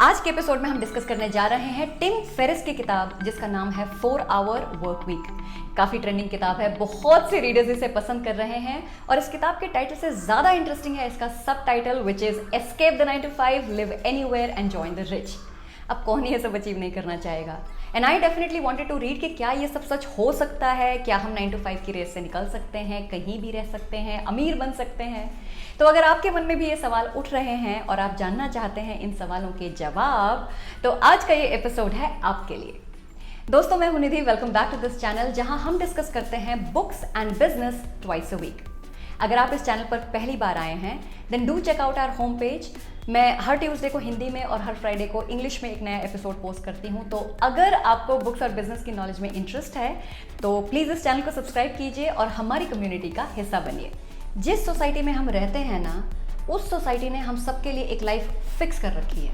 आज के एपिसोड में हम डिस्कस करने जा रहे हैं टिम फेरिस की किताब जिसका नाम है 4 आवर वर्क वीक। काफ़ी ट्रेंडिंग किताब है, बहुत से रीडर्स इसे पसंद कर रहे हैं और इस किताब के टाइटल से ज़्यादा इंटरेस्टिंग है इसका subtitle which is escape the 9 to 5, live anywhere and join the rich. अब कौन ही ये सब अचीव नहीं करना चाहेगा। And I definitely wanted to read कि क्या ये सब सच हो सकता है, क्या हम 9 to 5 की रेस से निकल सकते हैं, कहीं भी रह सकते हैं, अमीर बन सकते हैं। तो अगर आपके मन में भी ये सवाल उठ रहे हैं और आप जानना चाहते हैं इन सवालों के जवाब, तो आज का ये एपिसोड है आपके लिए। दोस्तों, मैं हूं Nidhi, welcome back to this channel जहां हम डिस्कस करते हैं books and business twice a week. अगर आप इस चैनल पर पहली बार आए हैं then do check out our home page. मैं हर ट्यूसडे को हिंदी में और हर फ्राइडे को इंग्लिश में एक नया एपिसोड पोस्ट करती हूँ। तो अगर आपको बुक्स और बिजनेस की नॉलेज में इंटरेस्ट है तो प्लीज़ इस चैनल को सब्सक्राइब कीजिए और हमारी कम्युनिटी का हिस्सा बनिए। जिस सोसाइटी में हम रहते हैं ना, उस सोसाइटी ने हम सबके लिए एक लाइफ फिक्स कर रखी है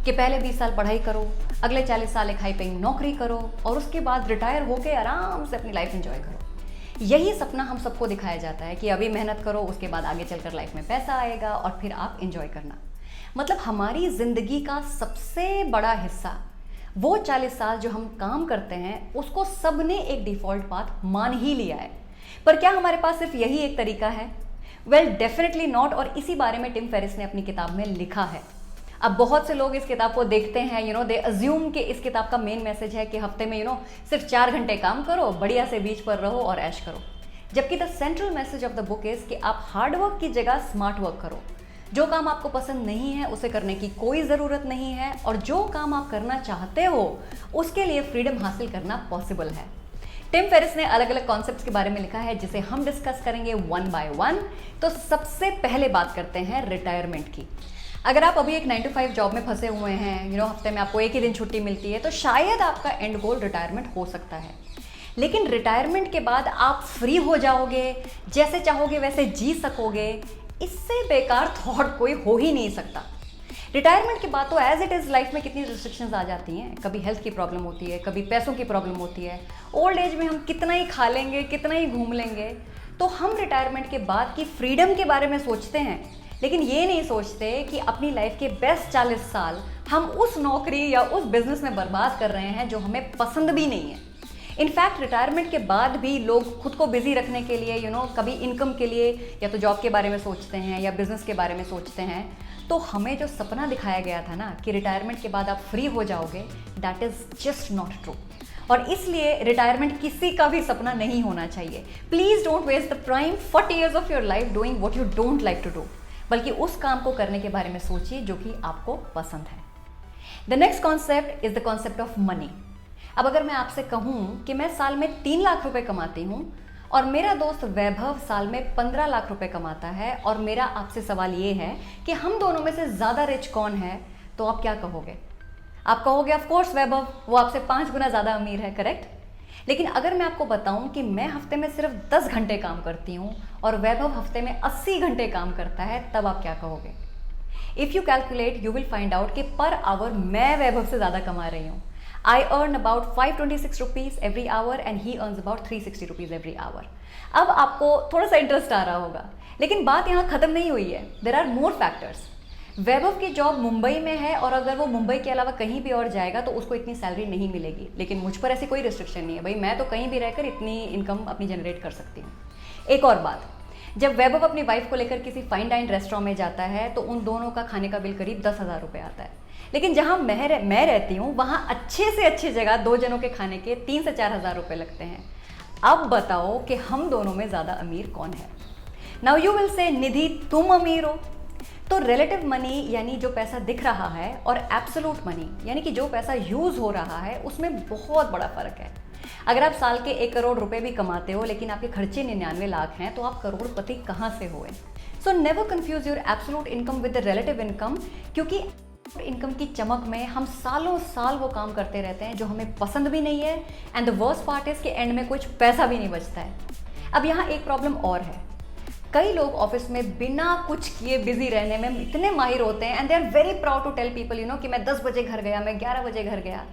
कि पहले 20 साल पढ़ाई करो, अगले 40 साल एक हाई पेइंग नौकरी करो और उसके बाद रिटायर होकर आराम से अपनी लाइफ एंजॉय करो। यही सपना हम सबको दिखाया जाता है कि अभी मेहनत करो, उसके बाद आगे चलकर लाइफ में पैसा आएगा और फिर आप एंजॉय करना। मतलब हमारी ज़िंदगी का सबसे बड़ा हिस्सा, वो 40 साल जो हम काम करते हैं, उसको सबने एक डिफ़ॉल्ट पाथ मान ही लिया है। पर क्या हमारे पास सिर्फ यही एक तरीका है? Well, definitely not. और इसी बारे में टिम फेरिस ने अपनी किताब में लिखा है। अब बहुत से लोग इस किताब को देखते हैं, दे अज्यूम कि इस किताब का मेन मैसेज है कि हफ्ते में सिर्फ 4 घंटे काम करो, बढ़िया से बीच पर रहो और ऐश करो। जबकि the central message of the book is कि आप हार्ड वर्क की जगह स्मार्ट वर्क करो। जो काम आपको पसंद नहीं है उसे करने की कोई ज़रूरत नहीं है और जो काम आप करना चाहते हो उसके लिए फ्रीडम हासिल करना पॉसिबल है। टिम फेरिस ने अलग अलग कॉन्सेप्ट्स के बारे में लिखा है जिसे हम डिस्कस करेंगे वन बाय वन। तो सबसे पहले बात करते हैं रिटायरमेंट की। अगर आप अभी एक 9 to 5 जॉब में फंसे हुए हैं, हफ्ते में आपको एक ही दिन छुट्टी मिलती है, तो शायद आपका एंड गोल रिटायरमेंट हो सकता है। लेकिन रिटायरमेंट के बाद आप फ्री हो जाओगे, जैसे चाहोगे वैसे जी सकोगे, इससे बेकार थॉट कोई हो ही नहीं सकता। रिटायरमेंट के बाद तो एज इट इज़ लाइफ में कितनी रिस्ट्रिक्शंस आ जाती हैं। कभी हेल्थ की प्रॉब्लम होती है, कभी पैसों की प्रॉब्लम होती है, ओल्ड एज में हम कितना ही खा लेंगे, कितना ही घूम लेंगे। तो हम रिटायरमेंट के बाद की फ्रीडम के बारे में सोचते हैं, लेकिन ये नहीं सोचते कि अपनी लाइफ के बेस्ट 40 साल हम उस नौकरी या उस बिजनेस में बर्बाद कर रहे हैं जो हमें पसंद भी नहीं है। इनफैक्ट रिटायरमेंट के बाद भी लोग खुद को बिजी रखने के लिए कभी इनकम के लिए या तो जॉब के बारे में सोचते हैं या बिजनेस के बारे में सोचते हैं। तो हमें जो सपना दिखाया गया था ना कि रिटायरमेंट के बाद आप फ्री हो जाओगे, that is just not true. और इसलिए रिटायरमेंट किसी का भी सपना नहीं होना चाहिए। Please don't waste the prime 40 years of your life doing what you don't like to do, बल्कि उस काम को करने के बारे में सोचिए जो कि आपको पसंद है। The next concept is the concept of money. अब अगर मैं आपसे कहूँ कि मैं साल में 3 लाख रुपए कमाती हूँ और मेरा दोस्त वैभव साल में 15 लाख रुपए कमाता है और मेरा आपसे सवाल ये है कि हम दोनों में से ज़्यादा रिच कौन है, तो आप क्या कहोगे? आप कहोगे ऑफ कोर्स वैभव, वो आपसे 5 गुना ज़्यादा अमीर है, करेक्ट। लेकिन अगर मैं आपको बताऊं कि मैं हफ्ते में सिर्फ 10 घंटे काम करती हूं और वैभव हफ्ते में 80 घंटे काम करता है, तब आप क्या कहोगे? If you calculate you will find out कि पर आवर मैं वैभव से ज़्यादा कमा रही हूँ। I earn about 526 rupees every hour and he earns about 360 rupees every hour. अब आपको थोड़ा सा इंटरेस्ट आ रहा होगा, लेकिन बात यहाँ ख़त्म नहीं हुई है। There are more factors. वैभव की जॉब मुंबई में है और अगर वो मुंबई के अलावा कहीं भी और जाएगा तो उसको इतनी सैलरी नहीं मिलेगी, लेकिन मुझ पर ऐसी कोई रिस्ट्रिक्शन नहीं है। भाई, मैं तो कहीं भी रहकर इतनी इनकम अपनी जनरेट कर सकती हूँ। एक और बात, जब वैभव अपनी वाइफ को लेकर किसी फाइन डाइन रेस्टोरेंट में जाता है तो उन दोनों का खाने का बिल करीब 10,000 रुपये आता है। लेकिन जहाँ मैं रहती हूँ वहाँ अच्छे से अच्छी जगह 2 जनों के खाने के 3 से 4,000 रुपये लगते हैं। अब बताओ कि हम दोनों में ज़्यादा अमीर कौन है? नाउ यू विल से निधि, तुम अमीर हो। तो रिलेटिव मनी यानी जो पैसा दिख रहा है और एब्सोल्यूट मनी यानी कि जो पैसा यूज़ हो रहा है, उसमें बहुत बड़ा फ़र्क है। अगर आप साल के 1 करोड़ रुपए भी कमाते हो लेकिन आपके खर्चे 99 लाख हैं, तो आप करोड़पति कहाँ से हुए? So never confuse your absolute income with the relative income, क्योंकि इनकम की चमक में हम सालों साल वो काम करते रहते हैं जो हमें पसंद भी नहीं है and the worst part is कि एंड में कुछ पैसा भी नहीं बचता है। अब यहाँ एक प्रॉब्लम और है। कई लोग ऑफिस में बिना कुछ किए बिजी रहने में इतने माहिर होते हैं and they are very proud to tell people कि मैं 10 बजे घर गया, मैं 11 बजे घर गया।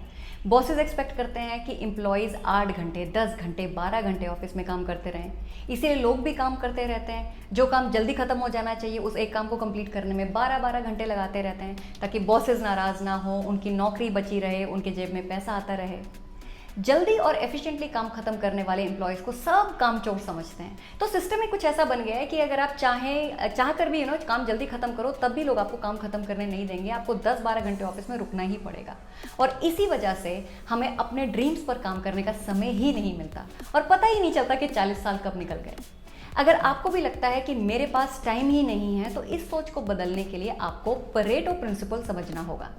बॉसेस एक्सपेक्ट करते हैं कि एम्प्लॉयज़ 8 घंटे, 10 घंटे, 12 घंटे ऑफिस में काम करते रहें। इसीलिए लोग भी काम करते रहते हैं। जो काम जल्दी खत्म हो जाना चाहिए उस एक काम को कंप्लीट करने में 12-12 घंटे लगाते रहते हैं, ताकि बॉसेस नाराज़ ना हो, उनकी नौकरी बची रहे, उनके जेब में पैसा आता रहे। जल्दी और एफिशिएंटली काम खत्म करने वाले एम्प्लॉयज़ को सब काम चोर समझते हैं। तो सिस्टम में कुछ ऐसा बन गया है कि अगर आप चाह कर भी काम जल्दी खत्म करो, तब भी लोग आपको काम खत्म करने नहीं देंगे। आपको 10-12 घंटे ऑफिस में रुकना ही पड़ेगा। और इसी वजह से हमें अपने ड्रीम्स पर काम करने का समय ही नहीं मिलता और पता ही नहीं चलता कि 40 साल कब निकल गए। अगर आपको भी लगता है कि मेरे पास टाइम ही नहीं है, तो इस सोच को बदलने के लिए आपको परेटो प्रिंसिपल समझना होगा।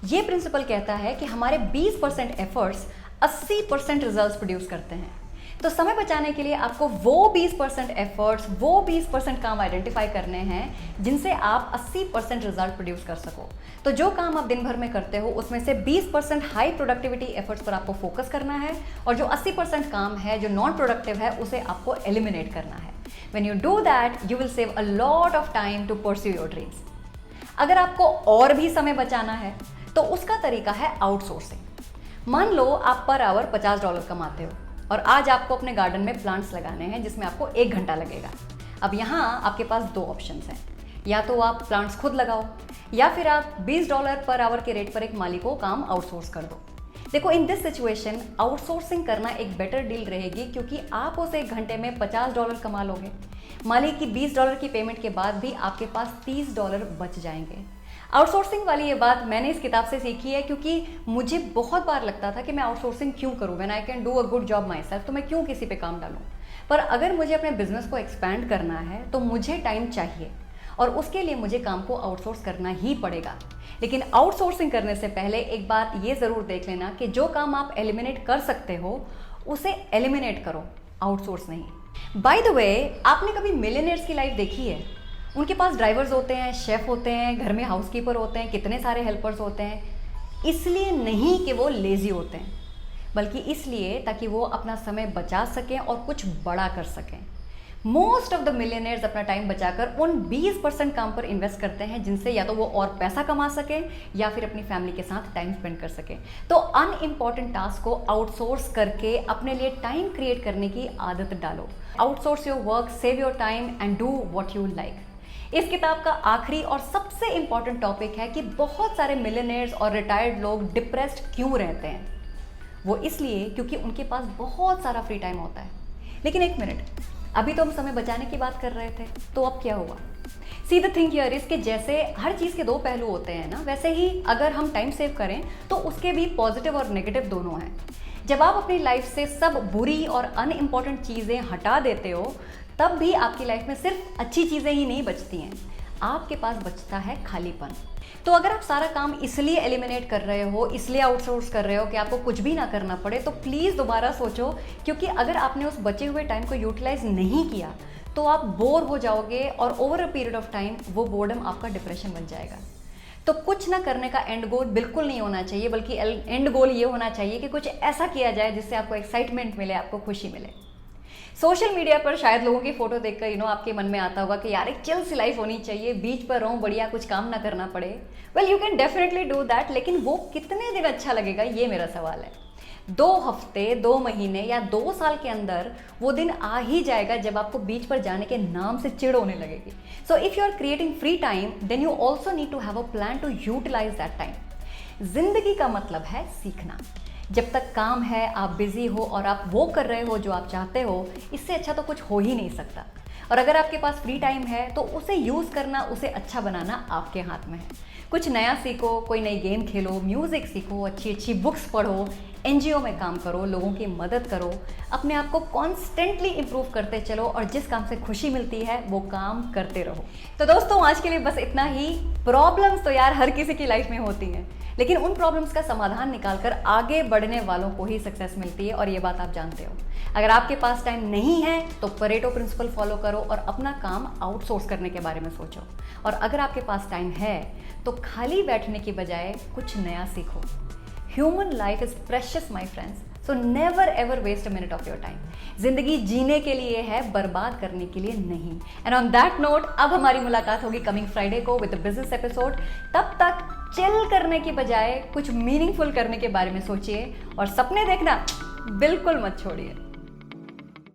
ये प्रिंसिपल कहता है कि हमारे 20% एफर्ट्स 80% रिजल्ट्स प्रोड्यूस करते हैं। तो समय बचाने के लिए आपको वो 20% एफर्ट्स, वो 20% काम आइडेंटिफाई करने हैं जिनसे आप 80% रिजल्ट प्रोड्यूस कर सको। तो जो काम आप दिन भर में करते हो उसमें से 20% हाई प्रोडक्टिविटी एफर्ट्स पर आपको फोकस करना है और जो 80% काम है जो नॉन प्रोडक्टिव है उसे आपको एलिमिनेट करना है। When you do that you will save a lot of time to pursue your dreams. अगर आपको और भी समय बचाना है तो उसका तरीका है आउटसोर्सिंग। मान लो आप पर आवर $50 कमाते हो और आज आपको अपने गार्डन में प्लांट्स लगाने हैं जिसमें आपको 1 घंटा लगेगा। अब यहाँ आपके पास 2 ऑप्शंस हैं, या तो आप प्लांट्स खुद लगाओ या फिर आप $20 पर आवर के रेट पर एक माली को काम आउटसोर्स कर दो। देखो, इन दिस सिचुएशन आउटसोर्सिंग करना एक बेटर डील रहेगी, क्योंकि आप उस 1 घंटे में $50 कमा लोगे। माली की $20 की पेमेंट के बाद भी आपके पास $30 बच जाएंगे। आउटसोर्सिंग वाली ये बात मैंने इस किताब से सीखी है, क्योंकि मुझे बहुत बार लगता था कि मैं आउटसोर्सिंग क्यों करूं, when I can do a good job my self, तो मैं क्यों किसी पे काम डालूं। पर अगर मुझे अपने बिजनेस को एक्सपैंड करना है तो मुझे टाइम चाहिए और उसके लिए मुझे काम को आउटसोर्स करना ही पड़ेगा। लेकिन आउटसोर्सिंग करने से पहले एक बात ये ज़रूर देख लेना कि जो काम आप एलिमिनेट कर सकते हो उसे एलिमिनेट करो, आउटसोर्स नहीं। बाय द वे, आपने कभी मिलियनेयर्स की लाइफ देखी है? उनके पास ड्राइवर्स होते हैं, शेफ़ होते हैं, घर में हाउसकीपर होते हैं, कितने सारे हेल्पर्स होते हैं। इसलिए नहीं कि वो लेज़ी होते हैं, बल्कि इसलिए ताकि वो अपना समय बचा सकें और कुछ बड़ा कर सकें। मोस्ट ऑफ द मिलियनेयर्स अपना टाइम बचाकर उन 20% काम पर इन्वेस्ट करते हैं जिनसे या तो वो और पैसा कमा सकें या फिर अपनी फैमिली के साथ टाइम स्पेंड कर सकें। तो अनइम्पॉर्टेंट टास्क को आउटसोर्स करके अपने लिए टाइम क्रिएट करने की आदत डालो। Outsource your work, save your time and do what you like. इस किताब का आखिरी और सबसे इंपॉर्टेंट टॉपिक है कि बहुत सारे मिलियनेयर्स और रिटायर्ड लोग डिप्रेस्ड क्यों रहते हैं। वो इसलिए क्योंकि उनके पास बहुत सारा फ्री टाइम होता है। लेकिन एक मिनट, अभी तो हम समय बचाने की बात कर रहे थे, तो अब क्या हुआ? See the thing here is कि जैसे हर चीज़ के 2 पहलू होते हैं ना, वैसे ही अगर हम टाइम सेव करें तो उसके भी पॉजिटिव और नेगेटिव दोनों हैं। जब आप अपनी लाइफ से सब बुरी और अनइम्पॉर्टेंट चीज़ें हटा देते हो, तब भी आपकी लाइफ में सिर्फ अच्छी चीज़ें ही नहीं बचती हैं, आपके पास बचता है खालीपन। तो अगर आप सारा काम इसलिए एलिमिनेट कर रहे हो, इसलिए आउटसोर्स कर रहे हो कि आपको कुछ भी ना करना पड़े, तो प्लीज़ दोबारा सोचो, क्योंकि अगर आपने उस बचे हुए टाइम को यूटिलाइज नहीं किया तो आप बोर हो जाओगे और over a period of time वो बोर्डम आपका डिप्रेशन बन जाएगा। तो कुछ ना करने का एंड गोल बिल्कुल नहीं होना चाहिए, बल्कि एंड गोल ये होना चाहिए कि कुछ ऐसा किया जाए जिससे आपको एक्साइटमेंट मिले, आपको खुशी मिले। सोशल मीडिया पर शायद लोगों की फोटो देखकर आपके मन में आता होगा कि यार एक चिल सी लाइफ होनी चाहिए, बीच पर रहूं, बढ़िया, कुछ काम ना करना पड़े। Well, you can definitely do that, लेकिन वो कितने दिन अच्छा लगेगा, ये मेरा सवाल है। 2 हफ्ते, 2 महीने या 2 साल के अंदर वो दिन आ ही जाएगा जब आपको बीच पर जाने के नाम से चिढ़ होने लगेगी। So if you are creating free time, then you also need to have a plan to utilize that time. जिंदगी का मतलब है सीखना। जब तक काम है, आप बिजी हो और आप वो कर रहे हो जो आप चाहते हो, इससे अच्छा तो कुछ हो ही नहीं सकता। और अगर आपके पास फ्री टाइम है तो उसे यूज़ करना, उसे अच्छा बनाना आपके हाथ में है। कुछ नया सीखो, कोई नई गेम खेलो, म्यूज़िक सीखो, अच्छी अच्छी बुक्स पढ़ो, एनजीओ में काम करो, लोगों की मदद करो, अपने आप को कॉन्स्टेंटली इम्प्रूव करते चलो और जिस काम से खुशी मिलती है वो काम करते रहो। तो दोस्तों, आज के लिए बस इतना ही। प्रॉब्लम्स तो यार हर किसी की लाइफ में होती हैं, लेकिन उन प्रॉब्लम्स का समाधान निकालकर आगे बढ़ने वालों को ही सक्सेस मिलती है, और ये बात आप जानते हो। अगर आपके पास टाइम नहीं है तो परेटो प्रिंसिपल फॉलो करो और अपना काम आउटसोर्स करने के बारे में सोचो। और अगर आपके पास टाइम है तो खाली बैठने की बजाय कुछ नया सीखो। Human life is precious my friends, so never ever waste a minute of your time. जिंदगी जीने के लिए है, बर्बाद करने के लिए नहीं। एंड ऑन दैट नोट अब हमारी मुलाकात होगी कमिंग फ्राइडे को विद बिजनेस एपिसोड। तब तक चिल करने की बजाय कुछ मीनिंगफुल करने के बारे में सोचिए और सपने देखना बिल्कुल मत छोड़िए।